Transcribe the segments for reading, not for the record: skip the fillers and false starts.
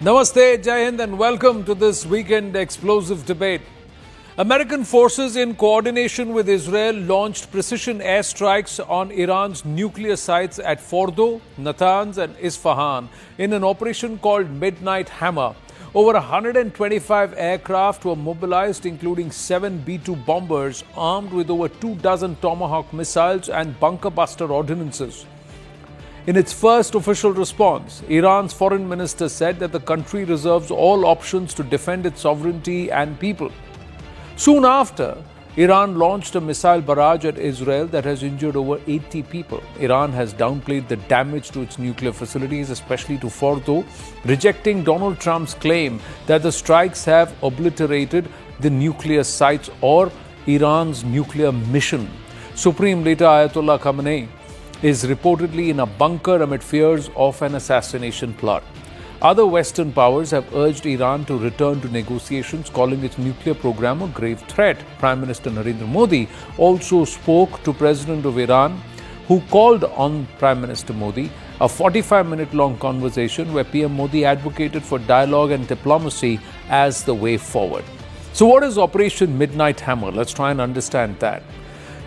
Namaste, Jai Hind, and welcome to this weekend explosive debate. American forces, in coordination with Israel, launched precision airstrikes on Iran's nuclear sites at Fordo, Natanz, and Isfahan in an operation called Midnight Hammer. Over 125 aircraft were mobilized, including 7 B-2 bombers armed with over 24 Tomahawk missiles and bunker buster ordnances. In its first official response, Iran's foreign minister said that the country reserves all options to defend its sovereignty and people. Soon after, Iran launched a missile barrage at Israel that has injured over 80 people. Iran has downplayed the damage to its nuclear facilities, especially to Fordo, rejecting Donald Trump's claim that the strikes have obliterated the nuclear sites or Iran's nuclear mission. Supreme Leader Ayatollah Khamenei is reportedly in a bunker amid fears of an assassination plot. Other Western powers have urged Iran to return to negotiations, calling its nuclear program a grave threat. Prime Minister Narendra Modi also spoke to President of Iran, who called on Prime Minister Modi a 45-minute-long conversation where PM Modi advocated for dialogue and diplomacy as the way forward. So what is Operation Midnight Hammer? Let's try and understand that.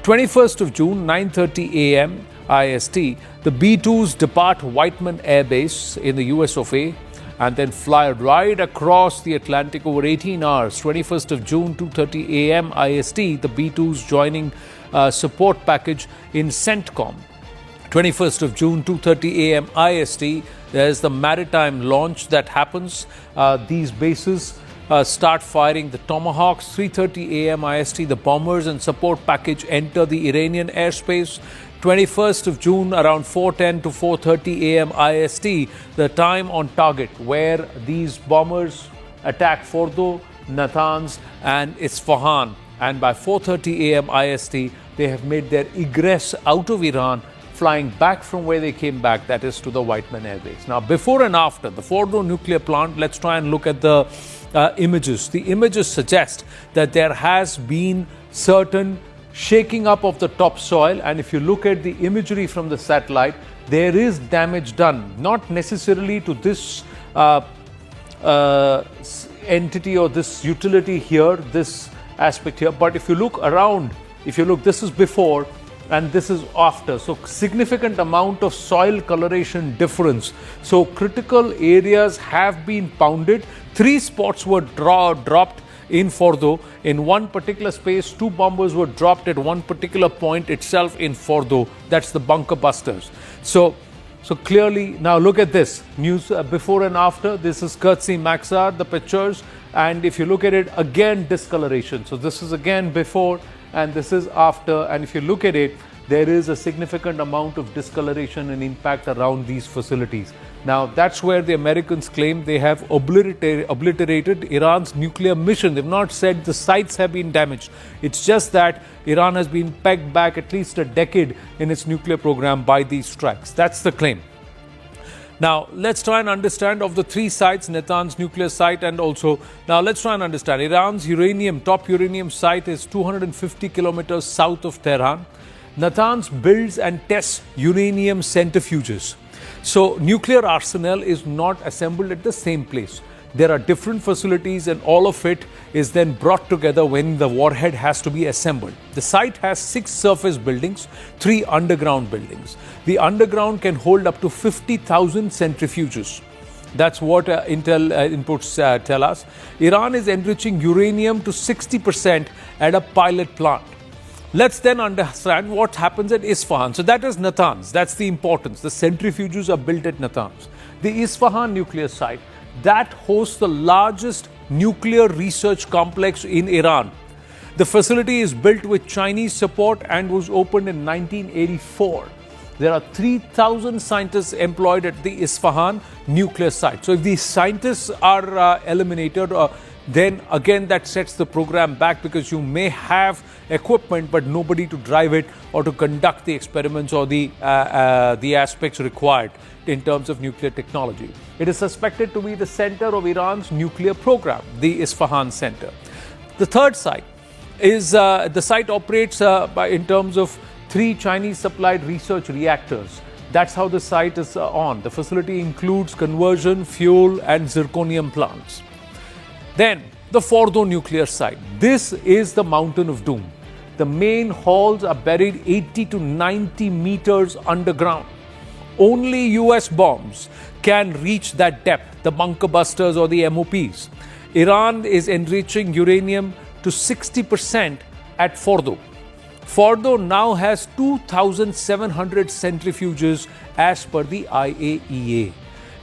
21st of June, 9:30 a.m. IST, the B-2s depart Whiteman Air Base in the US of A and then fly right across the Atlantic over 18 hours. 21st of June, 2:30 a.m. IST, the B-2s joining support package in CENTCOM. 21st of June, 2:30 a.m. IST, there's the maritime launch that happens. These bases start firing the Tomahawks. 3:30 a.m. IST, the bombers and support package enter the Iranian airspace. 21st of June, around 4:10 to 4:30 a.m. IST, the time on target where these bombers attack Fordo, Natanz, and Isfahan. And by 4:30 a.m. IST, they have made their egress out of Iran, flying back from where they came back, that is to the Whiteman Air Base. Now, before and after the Fordo nuclear plant, let's try and look at the images. The images suggest that there has been certain shaking up of the topsoil, and if you look at the imagery from the satellite, there is damage done, not necessarily to this entity or this utility here, this aspect here, but if you look around, this is before and this is after, so significant amount of soil coloration difference. So critical areas have been pounded. 3 spots were dropped in Fordo. In one particular space, 2 bombers were dropped at one particular point itself in Fordo. That's the bunker busters. So clearly, now look at this news before and after. This is courtesy Maxar, the pictures, and if you look at it, again discoloration. So this is again before and this is after, and if you look at it, there is a significant amount of discoloration and impact around these facilities. Now, that's where the Americans claim they have obliterated Iran's nuclear mission. They've not said the sites have been damaged. It's just that Iran has been pegged back at least a decade in its nuclear program by these strikes. That's the claim. Now, let's try and understand of the 3 sites, Natanz nuclear site, and also, now let's try and understand. Iran's top uranium site is 250 kilometers south of Tehran. Natanz builds and tests uranium centrifuges. So, nuclear arsenal is not assembled at the same place. There are different facilities and all of it is then brought together when the warhead has to be assembled. The site has 6 surface buildings, 3 underground buildings. The underground can hold up to 50,000 centrifuges. That's what Intel inputs tell us. Iran is enriching uranium to 60% at a pilot plant. Let's then understand what happens at Isfahan. So that is Natanz. That's the importance. The centrifuges are built at Natanz. The Isfahan nuclear site, that hosts the largest nuclear research complex in Iran. The facility is built with Chinese support and was opened in 1984. There are 3,000 scientists employed at the Isfahan nuclear site. So if these scientists are eliminated, then again that sets the program back, because you may have equipment but nobody to drive it or to conduct the experiments or the aspects required in terms of nuclear technology. It is suspected to be the center of Iran's nuclear program, the Isfahan Center. The third site is the site operates in terms of 3 Chinese supplied research reactors. That's how the site is on. The facility includes conversion, fuel, and zirconium plants. Then, the Fordo nuclear site. This is the mountain of doom. The main halls are buried 80 to 90 meters underground. Only US bombs can reach that depth, the bunker busters or the MOPs. Iran is enriching uranium to 60% at Fordo. Fordo now has 2,700 centrifuges as per the IAEA.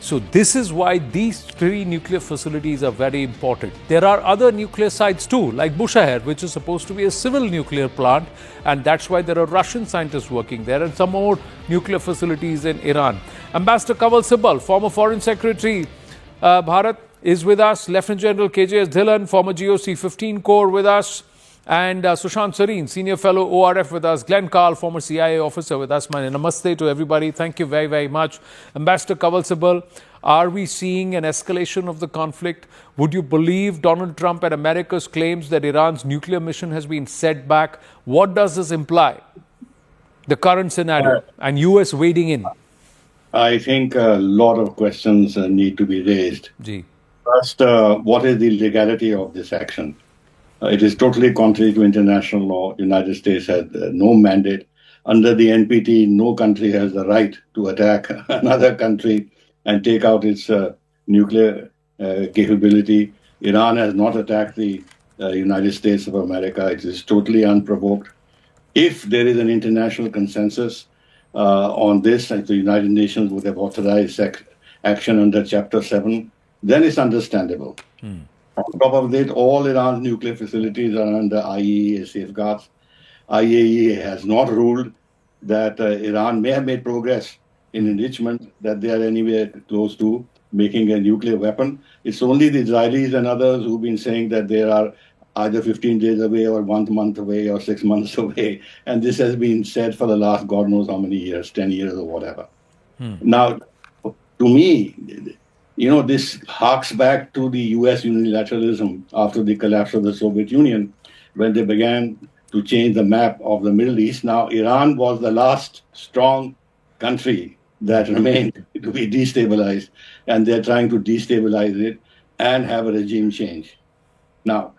So this is why these three nuclear facilities are very important. There are other nuclear sites too, like Bushehr, which is supposed to be a civil nuclear plant, and that's why there are Russian scientists working there, and some more nuclear facilities in Iran. Ambassador Kanwal Sibal, former Foreign Secretary, Bharat, is with us. Lieutenant General KJS Dhillon, former GOC 15 Corps, with us. And Sushant Sareen, Senior Fellow ORF, with us. Glenn Carl, former CIA officer, with us. My namaste to everybody. Thank you very, very much. Ambassador Kanwal Sibal, are we seeing an escalation of the conflict? Would you believe Donald Trump and America's claims that Iran's nuclear mission has been set back? What does this imply? The current scenario and US wading in. I think a lot of questions need to be raised. Gee. First, what is the legality of this action? It is totally contrary to international law. United States has no mandate. Under the NPT, no country has the right to attack another country and take out its nuclear capability. Iran has not attacked the United States of America. It is totally unprovoked. If there is an international consensus on this, and the United Nations would have authorized action under Chapter 7, then it's understandable. On top of that, all Iran's nuclear facilities are under IAEA safeguards. IAEA has not ruled that Iran may have made progress in enrichment, that they are anywhere close to making a nuclear weapon. It's only the Israelis and others who've been saying that they are either 15 days away or 1 month away or 6 months away. And this has been said for the last God knows how many years, 10 years or whatever. Now, to me, this harks back to the US unilateralism after the collapse of the Soviet Union, when they began to change the map of the Middle East. Now, Iran was the last strong country that remained to be destabilized, and they're trying to destabilize it and have a regime change. Now,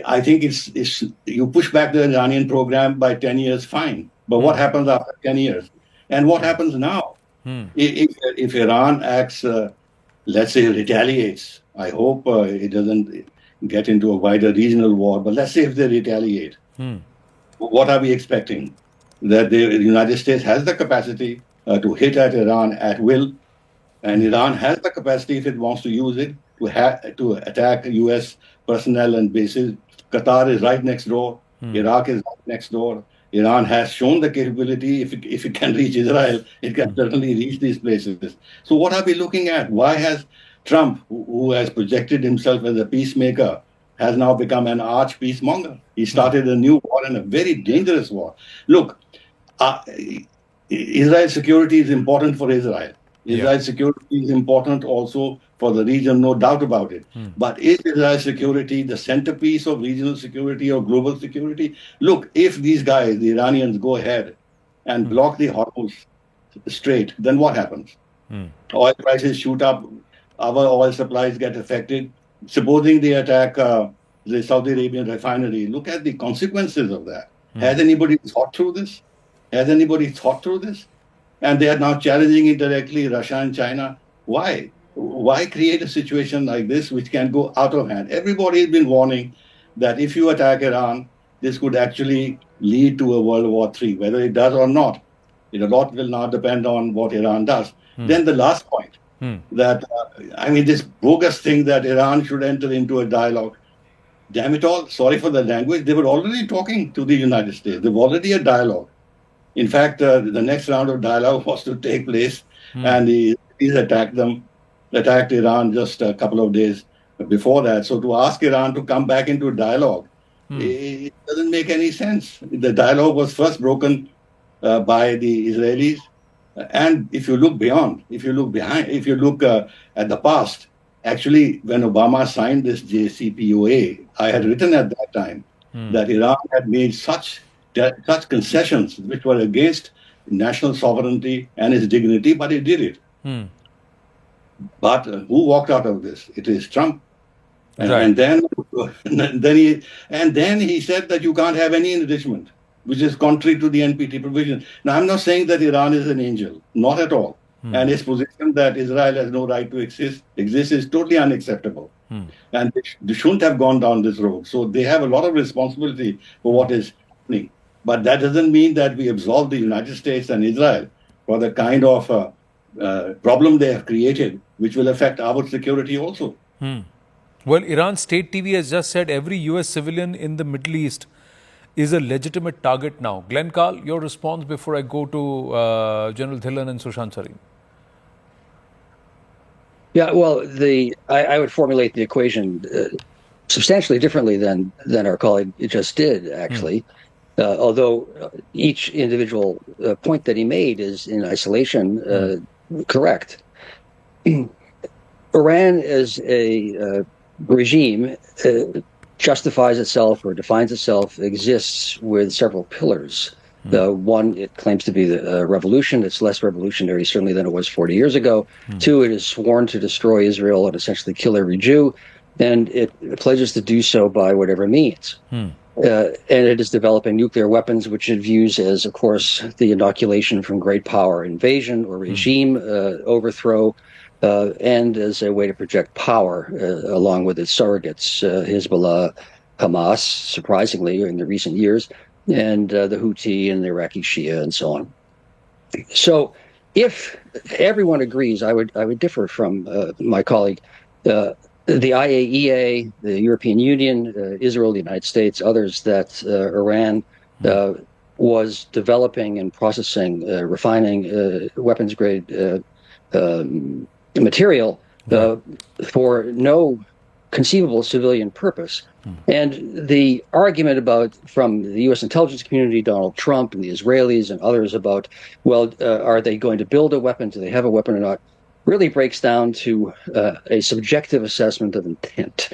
I think it's you push back the Iranian program by 10 years, fine. But what happens after 10 years? And what happens now? If Iran acts, let's say, retaliates, I hope it doesn't get into a wider regional war, but let's say if they retaliate, what are we expecting? That the United States has the capacity to hit at Iran at will, and Iran has the capacity, if it wants to use it, to attack US personnel and bases. Qatar is right next door. Iraq is right next door. Iran has shown the capability. If it can reach Israel, it can certainly reach these places. So what are we looking at? Why has Trump, who has projected himself as a peacemaker, has now become an arch peacemonger? He started a new war, and a very dangerous war. Look, Israel's security is important for Israel. Israel's security is important also for the region, no doubt about it. But is Israel's security the centerpiece of regional security or global security? Look, if these guys, the Iranians, go ahead and block the Hormuz Strait, then what happens? Oil prices shoot up, our oil supplies get affected. Supposing they attack the Saudi Arabian refinery, look at the consequences of that. Has anybody thought through this? And they are now challenging indirectly Russia and China. Why? Why create a situation like this which can go out of hand? Everybody has been warning that if you attack Iran, this could actually lead to a World War III. Whether it does or not, a lot will now depend on what Iran does. Then the last point, that, this bogus thing that Iran should enter into a dialogue. Damn it all, sorry for the language, they were already talking to the United States. There was already a dialogue. In fact, the next round of dialogue was to take place, and the Israelis attacked Iran just a couple of days before that. So to ask Iran to come back into dialogue, it doesn't make any sense. The dialogue was first broken by the Israelis. And if you look behind, if you look at the past, actually, when Obama signed this JCPOA, I had written at that time that Iran had made such concessions which were against national sovereignty and its dignity, but he did it. But who walked out of this? It is Trump. Right. And then he said that you can't have any enrichment, which is contrary to the NPT provision. Now, I'm not saying that Iran is an angel, not at all. And his position that Israel has no right to exist is totally unacceptable. And they shouldn't have gone down this road. So they have a lot of responsibility for what is happening. But that doesn't mean that we absolve the United States and Israel for the kind of problem they have created, which will affect our security also. Well, Iran state TV has just said every US civilian in the Middle East is a legitimate target now. Glenn Carl, your response before I go to General Dhillon and Sushant Sareen. Yeah, well, I would formulate the equation substantially differently than our colleague just did, actually. Although each individual point that he made is in isolation correct. Iran as a regime justifies itself or defines itself, exists with several pillars. One, it claims to be the revolution. It's less revolutionary, certainly, than it was 40 years ago. Two, it is sworn to destroy Israel and essentially kill every Jew. And it pledges to do so by whatever means. And it is developing nuclear weapons, which it views as, of course, the inoculation from great power invasion or regime overthrow, and as a way to project power along with its surrogates, Hezbollah, Hamas, surprisingly, in the recent years, and the Houthi and the Iraqi Shia and so on. So if everyone agrees, I would differ from my colleague. The IAEA, the European Union, Israel, the United States, others, that Iran was developing and processing, refining weapons-grade material for no conceivable civilian purpose. And the argument from the U.S. intelligence community, Donald Trump and the Israelis and others about, well, are they going to build a weapon? Do they have a weapon or not? Really breaks down to a subjective assessment of intent.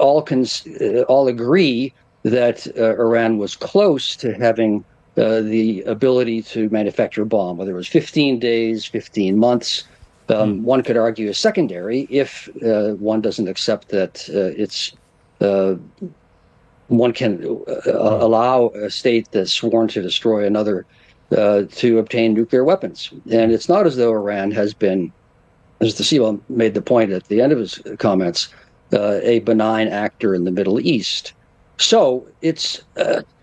All agree that Iran was close to having the ability to manufacture a bomb, whether it was 15 days, 15 months. One could argue is secondary if one doesn't accept that one can allow a state that's sworn to destroy another to obtain nuclear weapons. And it's not as though Iran has been, as the CEO made the point at the end of his comments, a benign actor in the Middle East. So it's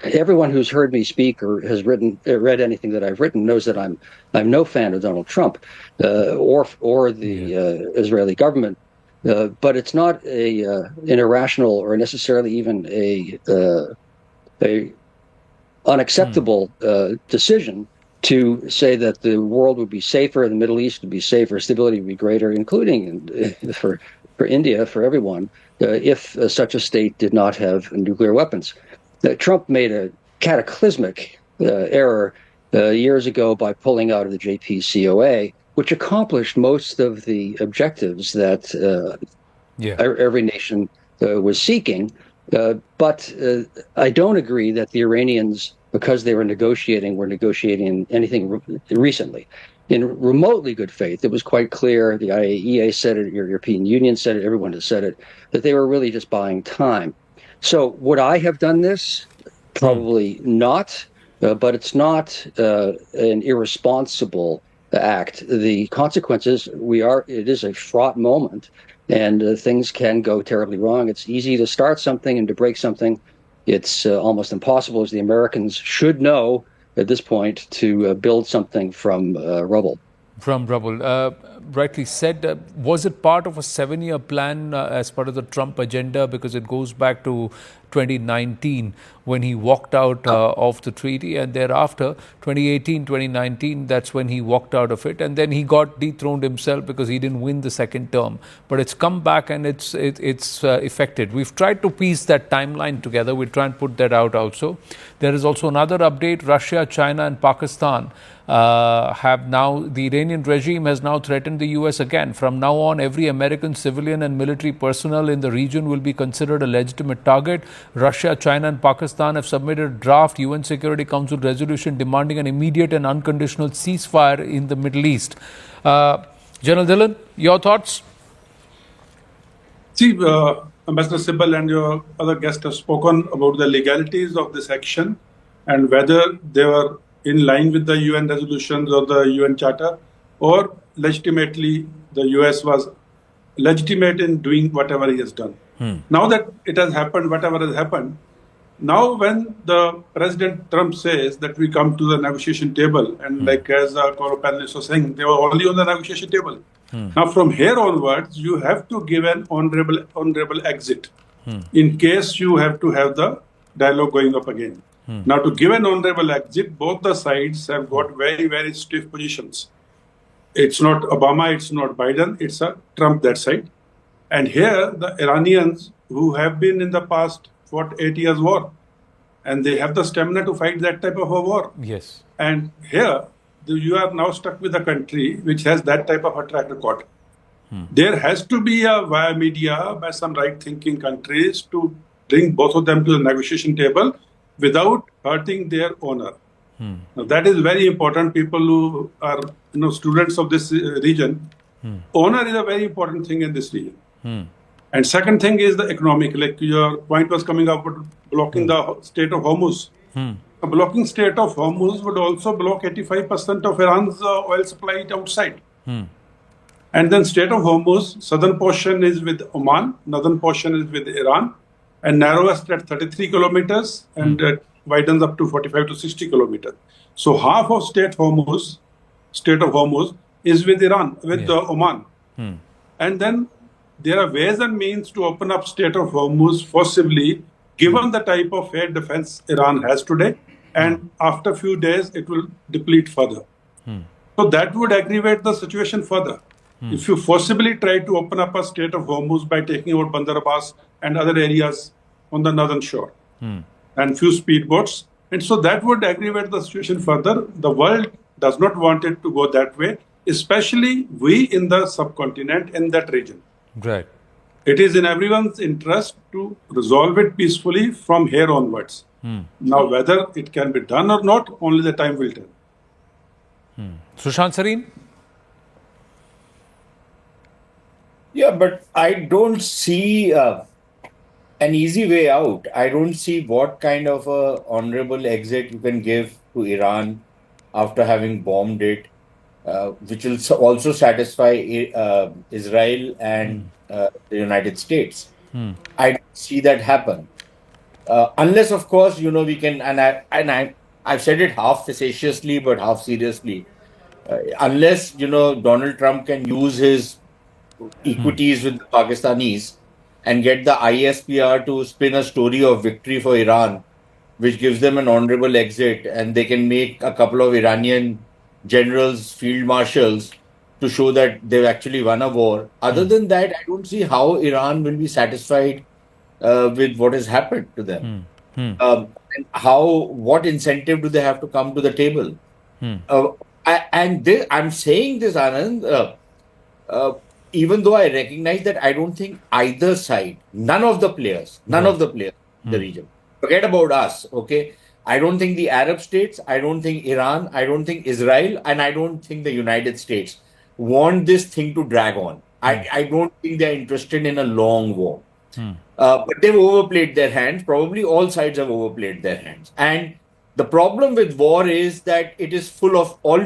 everyone who's heard me speak or has read anything that I've written knows that I'm no fan of Donald Trump or the Israeli government. But it's not an irrational or necessarily even a unacceptable decision to say that the world would be safer, the Middle East would be safer, stability would be greater, including for India, for everyone, if such a state did not have nuclear weapons. Trump made a cataclysmic error years ago by pulling out of the JCPOA, which accomplished most of the objectives that every nation was seeking. But I don't agree that the Iranians, because they were negotiating anything recently. In remotely good faith, it was quite clear, the IAEA said it, the European Union said it, everyone has said it, that they were really just buying time. So would I have done this? Probably not, but it's not an irresponsible act. The consequences, it is a fraught moment, and things can go terribly wrong. It's easy to start something and to break something. It's almost impossible, as the Americans should know at this point, to build something from rubble. From rubble. Rightly said. Was it part of a 7-year plan as part of the Trump agenda? Because it goes back to 2019 when he walked out of the treaty, and thereafter 2018, 2019, that's when he walked out of it, and then he got dethroned himself because he didn't win the second term. But it's come back and it's effected. We've tried to piece that timeline together. We'll try and put that out also. There is also another update. Russia, China and Pakistan have now, the Iranian regime has now threatened the US again. From now on, every American civilian and military personnel in the region will be considered a legitimate target. Russia, China, and Pakistan have submitted a draft UN Security Council resolution demanding an immediate and unconditional ceasefire in the Middle East. General Dhillon, your thoughts? See, Ambassador Sibal and your other guests have spoken about the legalities of this action and whether they were in line with the UN resolutions or the UN Charter, or legitimately the US was legitimate in doing whatever he has done. Now that it has happened, whatever has happened, now when the President Trump says that we come to the negotiation table, and like as our panelists were saying, they were only on the negotiation table. Now from here onwards, you have to give an honorable exit in case you have to have the dialogue going up again. Now, to give an honorable exit, both the sides have got very, very stiff positions. It's not Obama, it's not Biden, it's a Trump that side. And here, the Iranians, who have been in the past, fought 8 years war, and they have the stamina to fight that type of a war. Yes. And here, you are now stuck with a country which has that type of a track record. There has to be a via media by some right-thinking countries to bring both of them to the negotiation table without hurting their honor. Now, that is very important. People who are students of this region, honor is a very important thing in this region. And second thing is the economic. Like your point was coming up about blocking the Strait of Hormuz. A blocking Strait of Hormuz would also block 85% of Iran's oil supply outside. And then Strait of Hormuz, southern portion is with Oman, northern portion is with Iran, and narrowest at 33 kilometers and widens up to 45 to 60 kilometers. So half of Strait of Hormuz is with Iran, with Oman. And then there are ways and means to open up Strait of Hormuz forcibly, given the type of air defense Iran has today. And after a few days, it will deplete further. So that would aggravate the situation further. If you forcibly try to open up a Strait of Hormuz by taking out Bandar Abbas and other areas on the northern shore and few speedboats. And so that would aggravate the situation further. The world does not want it to go that way, especially we in the subcontinent, in that region. Right. It is in everyone's interest to resolve it peacefully from here onwards. Now, whether it can be done or not, only the time will tell. Sushant Sareen? Yeah, but I don't see an easy way out. I don't see what kind of a honorable exit you can give to Iran after having bombed it, which will also satisfy Israel and the United States. I don't see that happen. Unless, of course, we can, I've said it half facetiously but half seriously. Unless, Donald Trump can use his equities with the Pakistanis and get the ISPR to spin a story of victory for Iran, which gives them an honorable exit, and they can make a couple of Iranian generals, field marshals, to show that they've actually won a war. Other than that, I don't see how Iran will be satisfied with what has happened to them. And what incentive do they have to come to the table? I'm saying this, Anand, even though I recognize that I don't think either side, none of the players in the region, forget about us, okay? I don't think the Arab states, I don't think Iran, I don't think Israel, and I don't think the United States want this thing to drag on. I don't think they're interested in a long war. But they've overplayed their hands. Probably all sides have overplayed their hands. And the problem with war is that it is full of all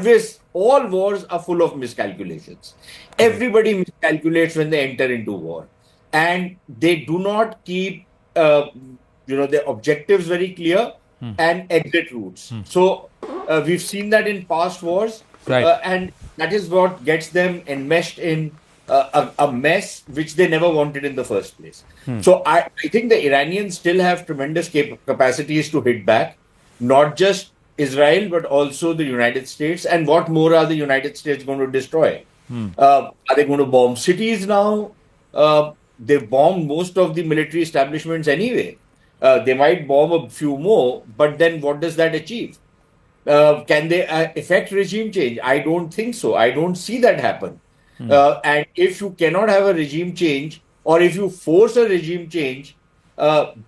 wars are full of miscalculations. Everybody miscalculates when they enter into war. And they do not keep their objectives very clear and exit routes. So we've seen that in past wars. Right. And that is what gets them enmeshed in a mess which they never wanted in the first place. So I think the Iranians still have tremendous capacities to hit back, not just Israel, but also the United States. And what more are the United States going to destroy? Are they going to bomb cities now? They've bombed most of the military establishments anyway. They might bomb a few more, but then what does that achieve? Can they effect regime change? I don't think so. I don't see that happen. And if you cannot have a regime change, or if you force a regime change,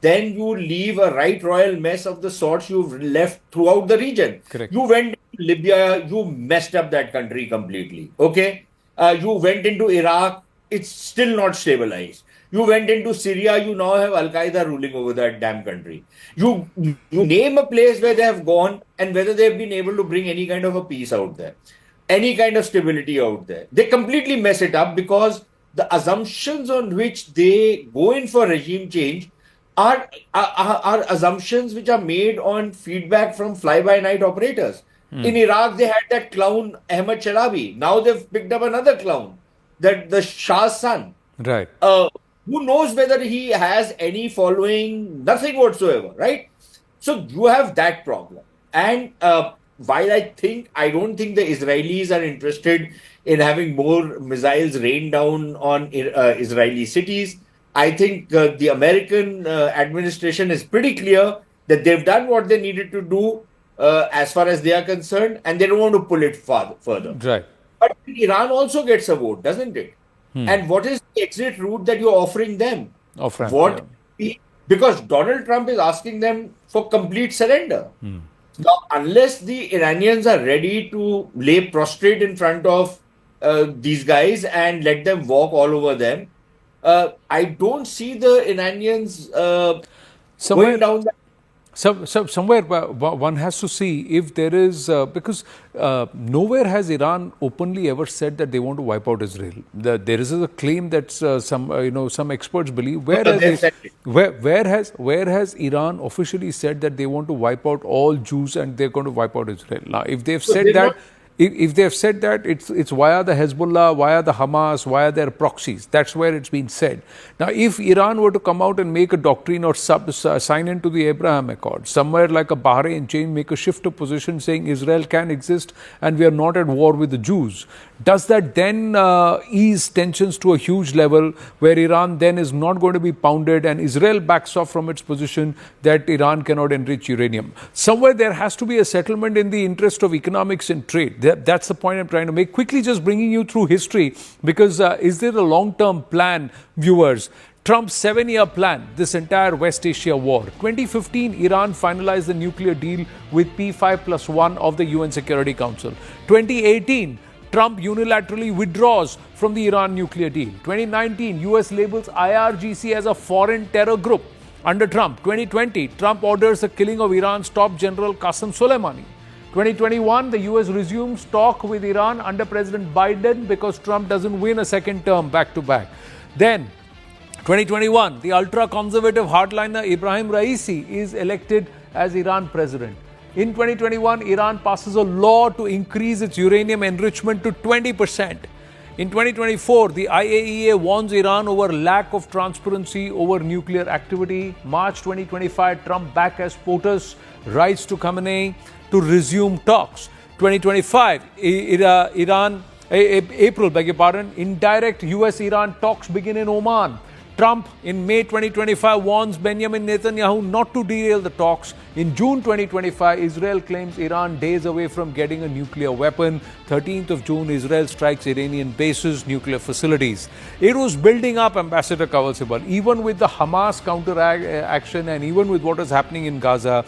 then you leave a right royal mess of the sorts you've left throughout the region. Correct. You went to Libya, you messed up that country completely. Okay. You went into Iraq, it's still not stabilized. You went into Syria, you now have Al Qaeda ruling over that damn country. You name a place where they have gone and whether they've been able to bring any kind of a peace out there, any kind of stability out there. They completely mess it up because the assumptions on which they go in for regime change are assumptions which are made on feedback from fly-by-night operators. In Iraq, they had that clown Ahmad Chalabi. Now they've picked up another clown, that the Shah's son. Right. Who knows whether he has any following? Nothing whatsoever, right? So you have that problem. And while I don't think the Israelis are interested in having more missiles rained down on Israeli cities. I think the American administration is pretty clear that they've done what they needed to do as far as they are concerned, and they don't want to pull it further. Right. But Iran also gets a vote, doesn't it? And what is the exit route that you're offering them? Because Donald Trump is asking them for complete surrender. Now, unless the Iranians are ready to lay prostrate in front of these guys and let them walk all over them, I don't see the Iranians going down that. Somewhere one has to see if there is, because nowhere has Iran openly ever said that they want to wipe out Israel. There is a claim that some experts believe. Where has Iran officially said that they want to wipe out all Jews and they're going to wipe out Israel? Now, if they've said that. If they have said that, it's via the Hezbollah, via the Hamas, via their proxies. That's where it's been said. Now, if Iran were to come out and make a doctrine or sign into the Abraham Accord, somewhere like a Bahrain chain, make a shift of position saying Israel can exist and we are not at war with the Jews, does that then ease tensions to a huge level where Iran then is not going to be pounded and Israel backs off from its position that Iran cannot enrich uranium? Somewhere there has to be a settlement in the interest of economics and trade. That's the point I'm trying to make. Quickly just bringing you through history, because is there a long-term plan, viewers? Trump's 7-year plan, this entire West Asia war. 2015, Iran finalized the nuclear deal with P5+1 of the UN Security Council. 2018, Trump unilaterally withdraws from the Iran nuclear deal. 2019, US labels IRGC as a foreign terror group under Trump. 2020, Trump orders the killing of Iran's top general Qasem Soleimani. 2021, the US resumes talk with Iran under President Biden because Trump doesn't win a second term back-to-back. Then, 2021, the ultra-conservative hardliner Ibrahim Raisi is elected as Iran president. In 2021, Iran passes a law to increase its uranium enrichment to 20%. In 2024, the IAEA warns Iran over lack of transparency over nuclear activity. March 2025, Trump back as POTUS, writes to Khamenei to resume talks. 2025, April, indirect US-Iran talks begin in Oman. Trump in May 2025 warns Benjamin Netanyahu not to derail the talks. In June 2025, Israel claims Iran days away from getting a nuclear weapon. 13th of June, Israel strikes Iranian bases, nuclear facilities. It was building up, Ambassador Kawal Sibal, even with the Hamas counteraction and even with what is happening in Gaza.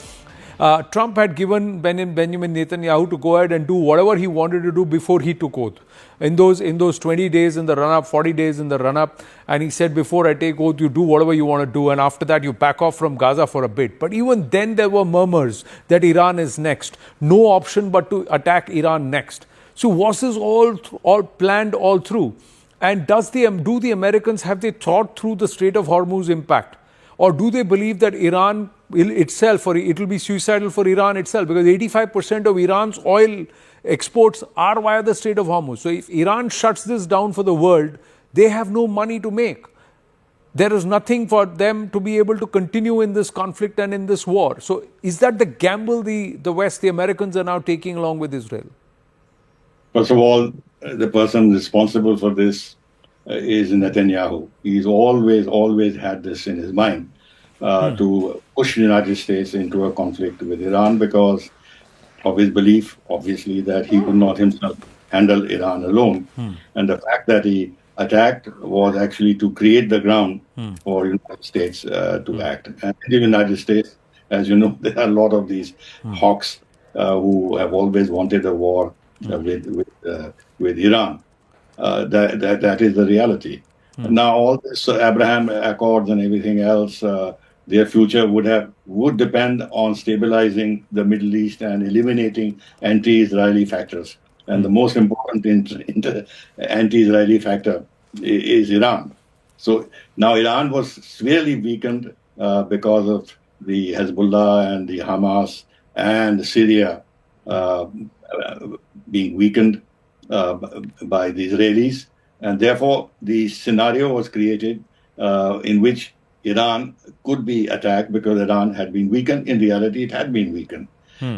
Trump had given Benjamin Netanyahu to go ahead and do whatever he wanted to do before he took oath. In those 20 days in the run-up, 40 days in the run-up, and he said, before I take oath, you do whatever you want to do, and after that, you back off from Gaza for a bit. But even then, there were murmurs that Iran is next. No option but to attack Iran next. So was this all planned all through? And do the Americans, have they thought through the Strait of Hormuz impact? Or do they believe that Iran itself, or it will be suicidal for Iran itself? Because 85% of Iran's oil exports are via the Strait of Hormuz. So if Iran shuts this down for the world, they have no money to make. There is nothing for them to be able to continue in this conflict and in this war. So is that the gamble the West, the Americans are now taking along with Israel? First of all, the person responsible for this is Netanyahu. He's always had this in his mind to push the United States into a conflict with Iran, because of his belief, obviously, that he could not himself handle Iran alone. And the fact that he attacked was actually to create the ground for United States to act. And in the United States, as you know, there are a lot of these hawks who have always wanted a war with Iran. That is the reality. Now, all this Abraham Accords and everything else, their future would depend on stabilizing the Middle East and eliminating anti-Israeli factors. And the most important anti-Israeli factor is Iran. So now Iran was severely weakened because of the Hezbollah and the Hamas and Syria being weakened by the Israelis. And therefore, the scenario was created in which Iran could be attacked because Iran had been weakened. In reality, it had been weakened.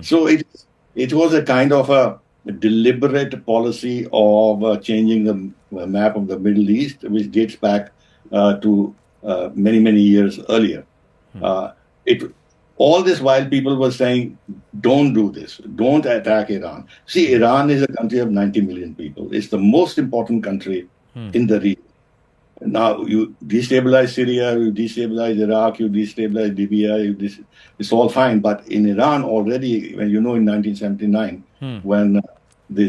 So it was a kind of a deliberate policy of changing the map of the Middle East, which dates back to many, many years earlier. All this while people were saying, don't do this, don't attack Iran. See, Iran is a country of 90 million people. It's the most important country in the region. Now, you destabilize Syria, you destabilize Iraq, you destabilize Libya, it's all fine. But in Iran already, when in 1979, when the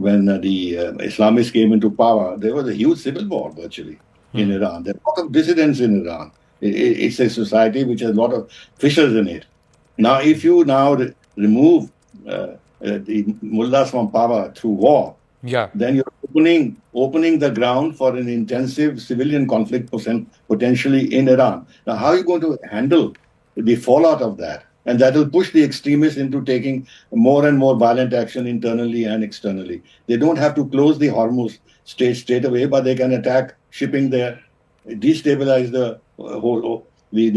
Islamists came into power, there was a huge civil war virtually in Iran. There are a lot of dissidents in Iran. It's a society which has a lot of fissures in it. Now, if you remove the mullahs from power through war, then you're opening the ground for an intensive civilian conflict potentially in Iran. Now, how are you going to handle the fallout of that? And that will push the extremists into taking more and more violent action internally and externally. They don't have to close the Hormuz straight away, but they can attack shipping there, destabilize the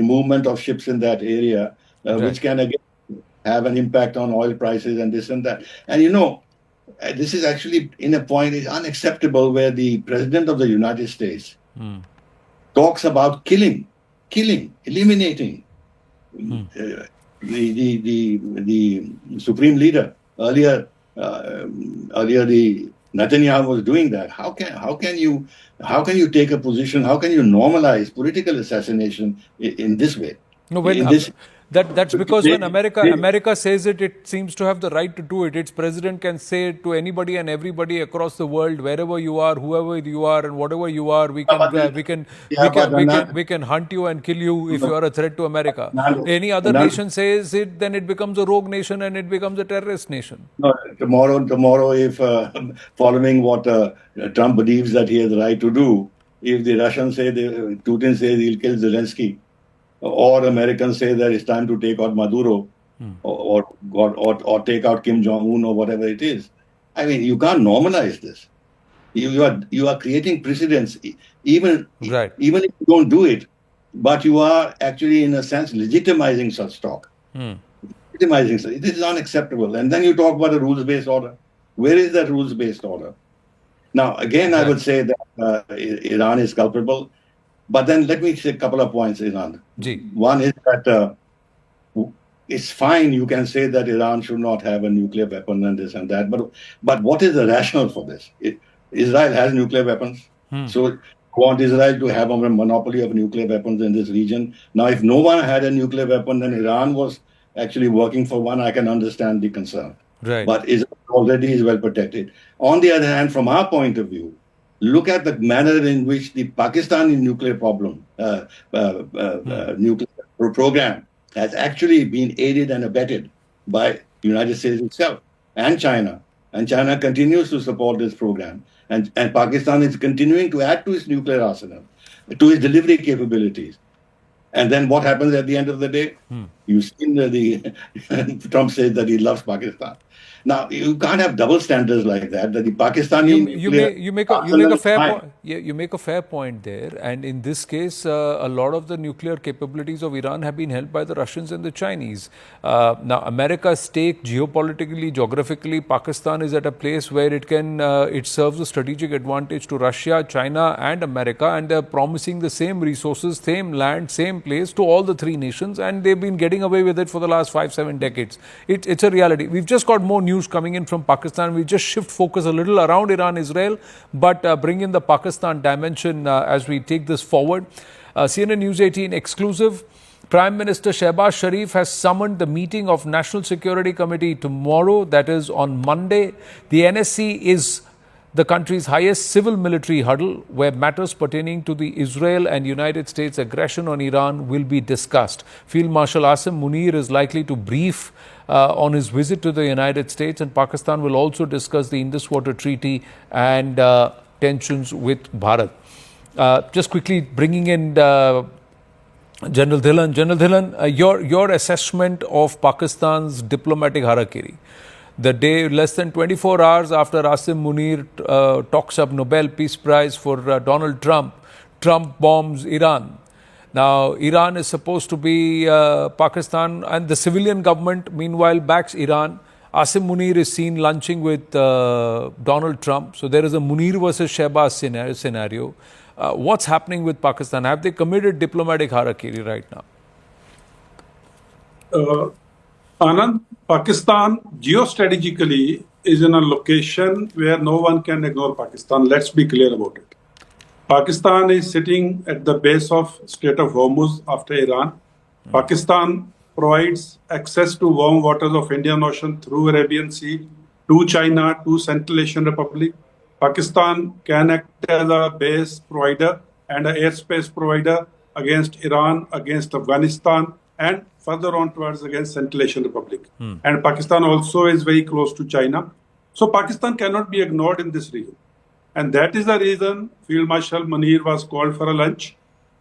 movement of ships in that area, which can again have an impact on oil prices and this and that. And this is actually, in a point, is unacceptable, where the President of the United States talks about killing, eliminating the supreme leader. Earlier, the Netanyahu was doing that. How can you take a position? How can you normalize political assassination in this way? No, that's because when America says it, it seems to have the right to do it. Its president can say it to anybody and everybody across the world, wherever you are, whoever you are, and whatever you are. We can hunt you and kill you if you are a threat to America. Any other nation says it, then it becomes a rogue nation and it becomes a terrorist nation. No, tomorrow, if following what Trump believes that he has the right to do, if the Russians say, Putin says he'll kill Zelensky, or Americans say that it's time to take out Maduro, or take out Kim Jong-un, or whatever it is. I mean, you can't normalize this. You are creating precedents, even if you don't do it, but you are actually, in a sense, legitimizing such talk. Legitimizing this is unacceptable. And then you talk about a rules-based order. Where is that rules-based order? Now, again, I would say that Iran is culpable. But then let me say a couple of points, Iran. One is that it's fine, you can say that Iran should not have a nuclear weapon and this and that, but what is the rationale for this? Israel has nuclear weapons, so you want Israel to have a monopoly of nuclear weapons in this region. Now, if no one had a nuclear weapon, then Iran was actually working for one, I can understand the concern. But Israel already is well protected. On the other hand, from our point of view, look at the manner in which the Pakistani nuclear nuclear program has actually been aided and abetted by the United States itself and China. And China continues to support this program. And Pakistan is continuing to add to its nuclear arsenal, to its delivery capabilities. And then what happens at the end of the day? You've seen Trump says that he loves Pakistan. Now, you can't have double standards like that. That the Pakistani you make a fair point. Yeah, you make a fair point there. And in this case, a lot of the nuclear capabilities of Iran have been held by the Russians and the Chinese. Now, America's stake geopolitically, geographically, Pakistan is at a place where it serves a strategic advantage to Russia, China, and America, and they're promising the same resources, same land, same place to all the three nations, and they've been getting away with it for the last 5-7 decades. It's a reality. We've just got more news coming in from Pakistan. We just shift focus a little around Iran, Israel, but bring in the Pakistan dimension as we take this forward. CNN News 18 exclusive. Prime Minister Shehbaz Sharif has summoned the meeting of National Security Committee tomorrow, that is on Monday. The NSC is the country's highest civil military huddle, where matters pertaining to the Israel and United States aggression on Iran will be discussed. Field Marshal Asim Munir is likely to brief on his visit to the United States, and Pakistan will also discuss the Indus Water Treaty and tensions with Bharat. Just quickly bringing in General Dhillon. General Dhillon, your assessment of Pakistan's diplomatic harakiri. The day, less than 24 hours after Asim Munir talks up Nobel Peace Prize for Donald Trump, Trump bombs Iran. Now, Iran is supposed to be Pakistan, and the civilian government, meanwhile, backs Iran. Asim Munir is seen lunching with Donald Trump. So there is a Munir versus Shehbaz scenario. What's happening with Pakistan? Have they committed diplomatic harakiri right now? Anand, Pakistan geostrategically is in a location where no one can ignore Pakistan. Let's be clear about it. Pakistan is sitting at the base of Strait of Hormuz after Iran. Pakistan provides access to warm waters of Indian Ocean through Arabian Sea to China, to Central Asian Republic. Pakistan can act as a base provider and an airspace provider against Iran, against Afghanistan, and further on towards against Central Asian Republic. And Pakistan also is very close to China. So Pakistan cannot be ignored in this region. And that is the reason Field Marshal Munir was called for a lunch.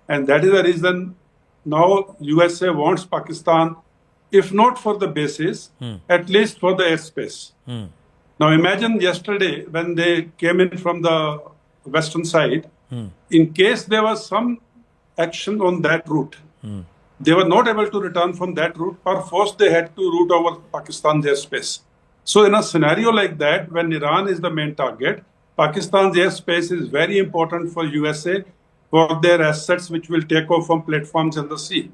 And that is the reason now USA wants Pakistan, if not for the bases, at least for the airspace. Now imagine yesterday when they came in from the western side, in case there was some action on that route, they were not able to return from that route, or first they had to route over Pakistan's airspace. So in a scenario like that, when Iran is the main target, Pakistan's airspace is very important for USA for their assets which will take off from platforms in the sea.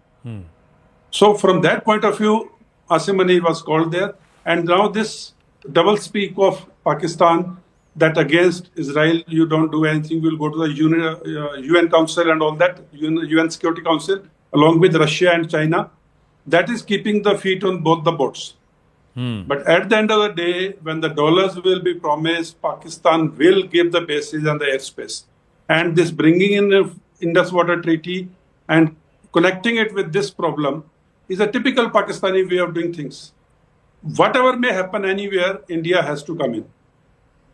So from that point of view, Asim Munir was called there. And now this double speak of Pakistan that against Israel you don't do anything, we'll go to the UN Council and all that, UN Security Council, along with Russia and China, that is keeping the feet on both the boats. But at the end of the day, when the dollars will be promised, Pakistan will give the bases and the airspace. And this bringing in the Indus Water Treaty and connecting it with this problem is a typical Pakistani way of doing things. Whatever may happen anywhere, India has to come in.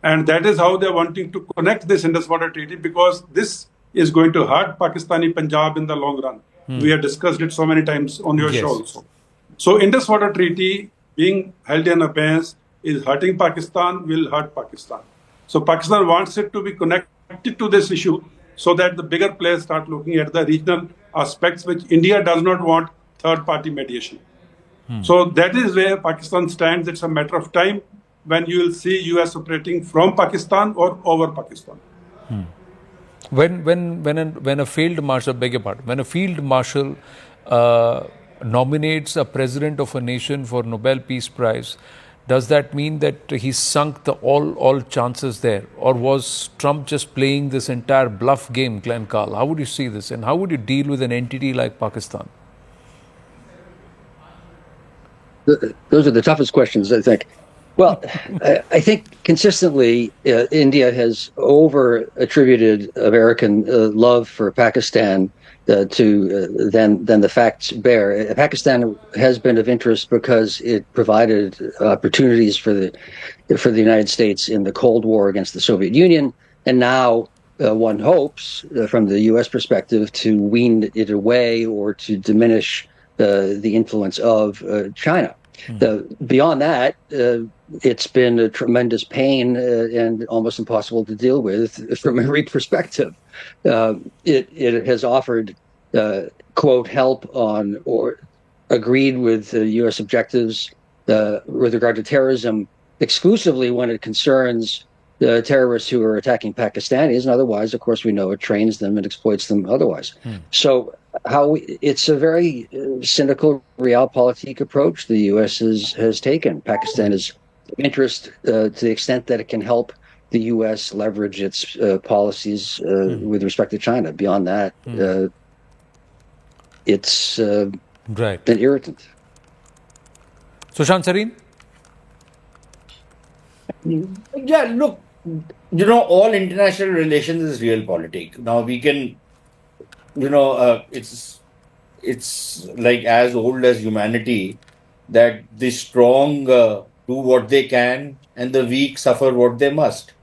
And that is how they're wanting to connect this Indus Water Treaty, because this is going to hurt Pakistani Punjab in the long run. We have discussed it so many times on your show also. So Indus Water Treaty being held in abeyance is hurting Pakistan, will hurt Pakistan. So Pakistan wants it to be connected to this issue so that the bigger players start looking at the regional aspects, which India does not want third-party mediation. So that is where Pakistan stands. It's a matter of time when you will see US operating from Pakistan or over Pakistan. When a field marshal, beg your pardon, when a field marshal nominates a president of a nation for Nobel Peace Prize, does that mean that he's sunk the all chances there? Or was Trump just playing this entire bluff game, Glenn Carl? How would you see this? And how would you deal with an entity like Pakistan? Those are the toughest questions, I think. Well, I think consistently India has over-attributed American love for Pakistan than the facts bear. Pakistan has been of interest because it provided opportunities for the United States in the Cold War against the Soviet Union, and now one hopes, from the U.S. perspective, to wean it away or to diminish the influence of China. Beyond that, it's been a tremendous pain and almost impossible to deal with from every perspective. It has offered, quote, help on or agreed with U.S. objectives with regard to terrorism exclusively when it concerns terrorists who are attacking Pakistanis, and otherwise, of course, we know it trains them and exploits them otherwise. So it's a very cynical realpolitik approach the U.S. has taken. Pakistan is of interest to the extent that it can help the U.S. leverage its policies with respect to China. Beyond that, it's Right. an irritant. Sushant Sareen? Yeah, look, all international relations is realpolitik. Now we can, it's like as old as humanity that the strong do what they can and the weak suffer what they must.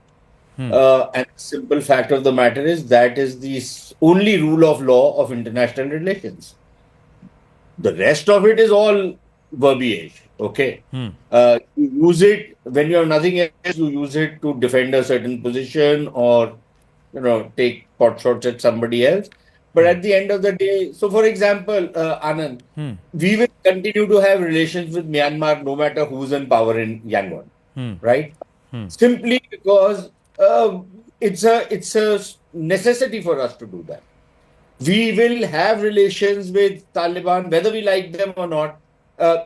And the simple fact of the matter is that is the only rule of law of international relations. The rest of it is all verbiage. Okay. You use it when you have nothing else, you use it to defend a certain position or, take pot shots at somebody else. But at the end of the day, so for example, Anand, we will continue to have relations with Myanmar no matter who's in power in Yangon, right? Simply because it's a necessity for us to do that. We will have relations with Taliban, whether we like them or not.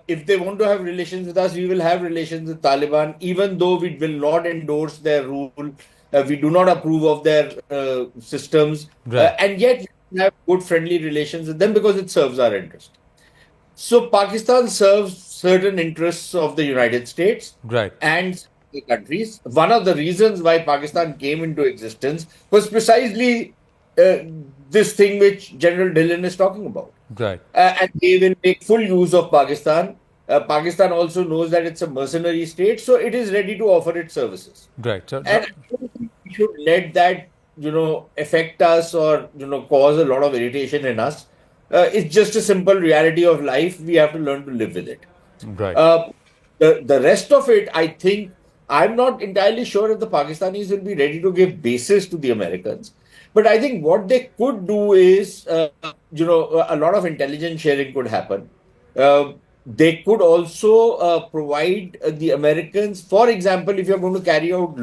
If they want to have relations with us, we will have relations with Taliban, even though we will not endorse their rule. We do not approve of their systems. Right. And yet we have good friendly relations with them because it serves our interest. So Pakistan serves certain interests of the United States Right. and the countries. One of the reasons why Pakistan came into existence was precisely this thing which General Dhillon is talking about. Right. And they will make full use of Pakistan. Pakistan also knows that it's a mercenary state, so it is ready to offer its services. Right. So, And I don't think we should let that, affect us or, cause a lot of irritation in us. It's just a simple reality of life. We have to learn to live with it. right. The rest of it, I think, I'm not entirely sure if the Pakistanis will be ready to give bases to the Americans. But I think what they could do is, a lot of intelligence sharing could happen. They could also provide the Americans, for example, if you're going to carry out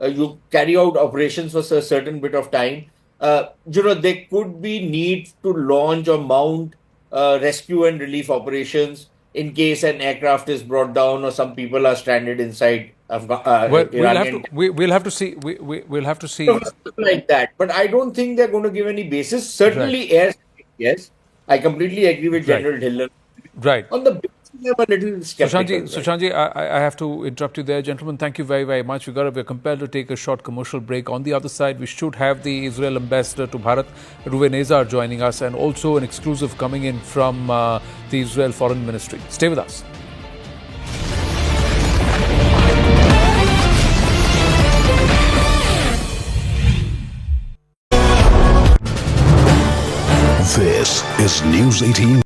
you carry out operations for a certain bit of time, there could be need to launch or mount rescue and relief operations in case an aircraft is brought down or some people are stranded inside Well, Iranian. we'll have to see. We'll have to see. Stuff like that. But I don't think they're going to give any basis. Certainly, air, yes. I completely agree with Right. General Dhillon. Right. On the basis, I'm a little skeptical. Sushantji, I have to interrupt you there. Gentlemen, thank you very, very much. We're compelled to take a short commercial break. On the other side, we should have the Israel ambassador to Bharat, Ruven Nezar, joining us, and also an exclusive coming in from the Israel Foreign Ministry. Stay with us. This is News 18.